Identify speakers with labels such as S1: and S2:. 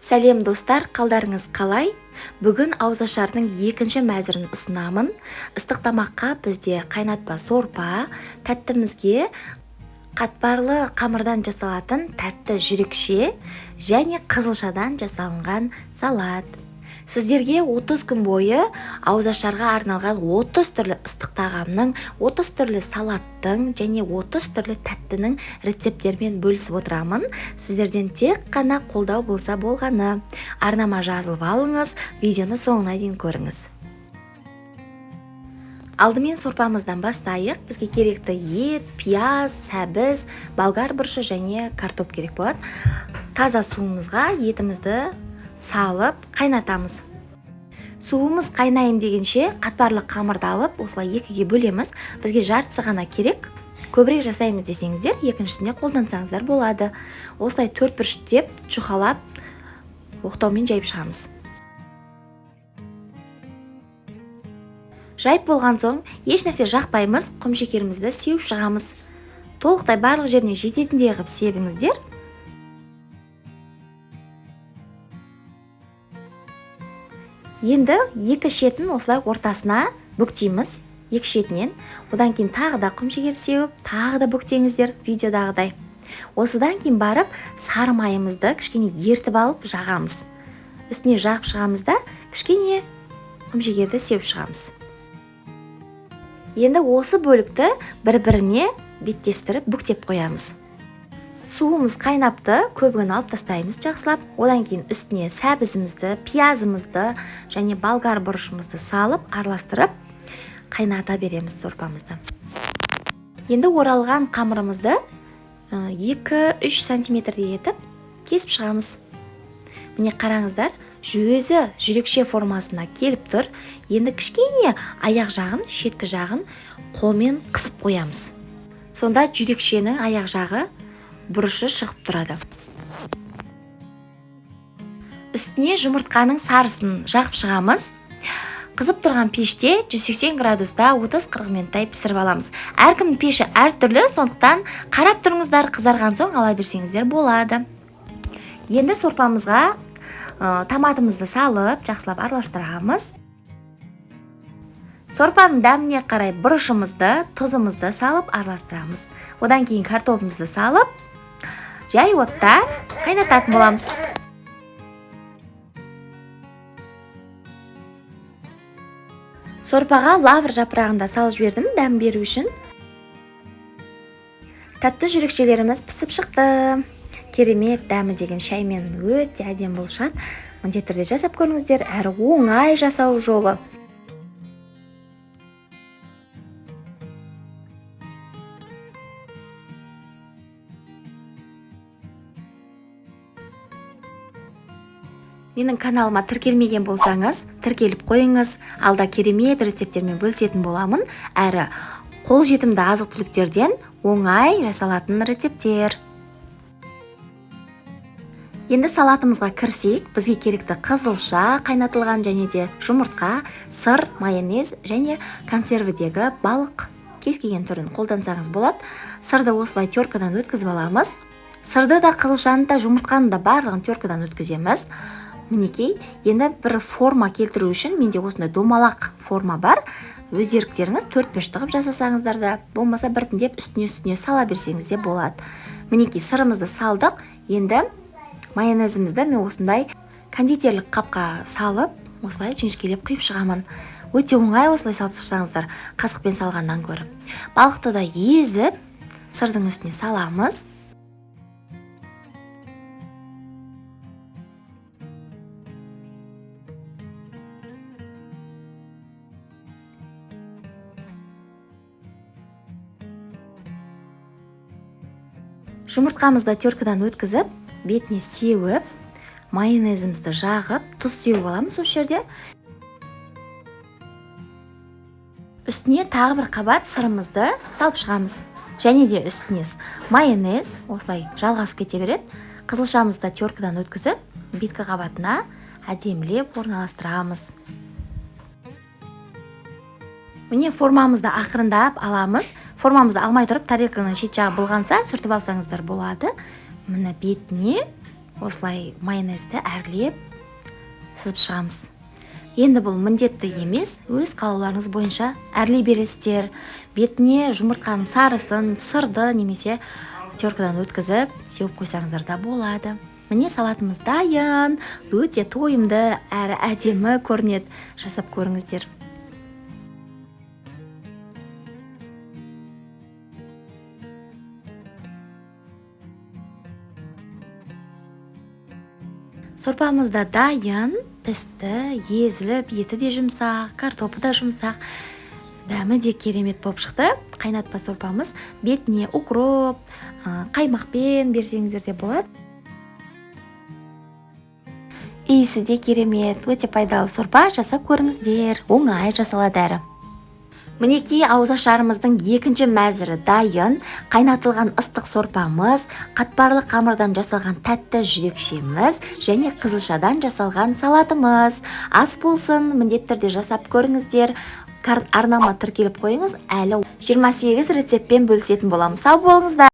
S1: Сәлем достар, қалдарыңыз қалай? Бүгін ауызашардың екінші мәзірін ұсынамын. Ыстық тамаққа бізде қайнатпа сорпа, тәттімізге қатпарлы қамырдан жасалатын тәтті жүрекше және қызылшадан жасалынған салат. Сіздерге 30 күн бойы ауызашарға арналған 30 түрлі ыстық тағамның, 30 түрлі салаттың және 30 түрлі тәттінің рецепттермен бөлісіп отырамын. Сіздерден тек қана қолдау болса болғаны. Арнама жазылып алыңыз, видеоны соңына дейін көріңіз. Алдымен сорпамыздан бастайық. Бізге керекті ет, пияз, сәбіз, болгар бұрышы және картоп керек болады. Таза суымызға етімізді салып қайнатамыз. Суымыз қайнайын дегенше қатпарлы қамырды алып, осылай екіге бөлеміз. Бізге жартысы ғана керек. Көбірек жасаймыз десеңіздер, екіншісіне қолдансаңыздар болады. Осылай төрт бүріштеп, жұқалап, оқтаумен жайып шығамыз. Жайып болған соң, еш нәрсе жақпаймыз, құмшекерімізді сеуіп шығамыз. Толықтай барлық жеріне жететіндей қылып себіңіздер. Енді екі шетін осылай ортасына бүктейміз, екі шетінен. Одан кейін тағы да құмшекер сеуіп, тағы да бүктеңіздер видеодағыдай. Осыдан кейін барып, сары майымызды кішкене ертіп алып жағамыз. Үстіне жағып шығамыз да, кішкене құмшекерді сеуіп шығамыз. Енді осы бөлікті бір-біріне беттестіріп бүктеп қоямыз. Суымыз қайнапты, көбігін алып тастаймыз жақсылап. Одан кейін үстіне сәбізімізді, пиязымызды және болгар бұрышымызды салып, араластырып, қайната береміз сорпамызды. Енді оралған қамырымызды 2-3 сантиметрдей етіп кесіп шығамыз. Міне қараңыздар, өзі жүрекше формасына келіп тұр. Енді кішкене аяқ жағын, шеткі жағын қолмен қысып қоямыз. Сонда жүрекшенің аяқ жағы бұрышы шығып тұрады. Үстіне жұмыртқаның сарысын жағып шығамыз. Қызып тұрған пеште 180 градуста 30-40 минуттай пісіріп аламыз. Әркімнің пеші әртүрлі, сондықтан қарап тұрыңыздар, қызарған соң ала берсеңіздер болады. Енді сорпамызға томатымызды салып, жақсылап араластырамыз. Сорпаның дәміне қарай бұрышымызды, тұзымызды салып араластырамыз. Одан кейін картопымызды салып, жай отта қайнататын боламыз. Сорпаға лавр жапырағында салып жібердім, дәм беру үшін. Тәтті жүрекшелеріміз пісіп шықты. Керемет дәмі деген шаймен өте әдемі болып шығады. Міндетті түрде жасап көріңіздер, әрі оңай жасау жолы. Менің каналыма тіркелмеген болсаңыз, тіркеліп қойыңыз. Алда керемет рецептермен бөлісетін боламын. Әрі қолжетімді азық-түліктерден оңай жасалатын рецептер. Енді салатымызға кірсек, бізге керекті қызылша, қайнатылған және де жұмыртқа, сыр, майонез және консервідегі балық кез келген түрін қолдансаңыз болады. Сырды осылай теркадан өткізіп аламыз. Сырды да, қызылшаны да, жұмыртқаны да барлығын теркадан өткіземіз. Мінекей, енді бір форма келтіру үшін менде осындай домалақ форма бар. Өз еріктеріңіз 4-5 тығып жасасаңыздар да, болмаса біртіндеп үстіне сала берсеңіз де болады. Мінекей, сырымызды салдық. Енді майонезімізді мен осындай кондитерлік қапқа салып, осылай жіңішкелеп құйып шығамын. Өте оңай осылай салып шықсаңыздар, қасықпен салғаннан көріп. Балықты да езіп, сырдың үстіне саламыз. Жұмыртқамызды теркадан өткізіп, бетіне сеуіп, майонезімізді жағып, тұз сеуіп аламыз осы жерде. Үстіне тағы бір қабат сырымызды салып шығамыз. Және де үстіне майонез осылай жалғасып кете береді. Қызылшамызды теркадан өткізіп, беткі қабатына әдемілеп орналастырамыз. Міне формамызды ақырындап аламыз. Формамызды алмай тұрып, тарелканың шет жағы былғанса, сүртіп алсаңыздар болады. Міне бетіне осылай майонезді әрлеп сызып шығамыз. Енді бұл міндетті емес, өз қалауларыңыз бойынша әрлей бересіздер. Бетіне жұмыртқаның сарысын, сырды немесе теркадан өткізіп сеуіп қойсаңыздар да болады. Міне салатымыз дайын, өте тойымды әрі әдемі көрінеді. Жасап көріңіздер. Сорпамыз да дайын, пісті, езіліп, еті де жұмсақ, картопы да жұмсақ, дәмі де керемет болып шықты. Қайнатпа сорпамыз бетіне укроп, қаймақпен берсеңіздер де болады. Иісі де керемет, өте пайдалы сорпа, жасап көріңіздер. Оңай жасалады әрі. Мінекей ауызашарымыздың екінші мәзірі дайын. Қайнатылған ыстық сорпамыз, қатпарлы қамырдан жасалған тәтті жүрекшеміз және қызылшадан жасалған салатымыз. Ас болсын, міндетті түрде жасап көріңіздер. Арнама тіркеліп қойыңыз, әлі 28 рецептпен бөлісетін боламыз. Сау болыңыздар.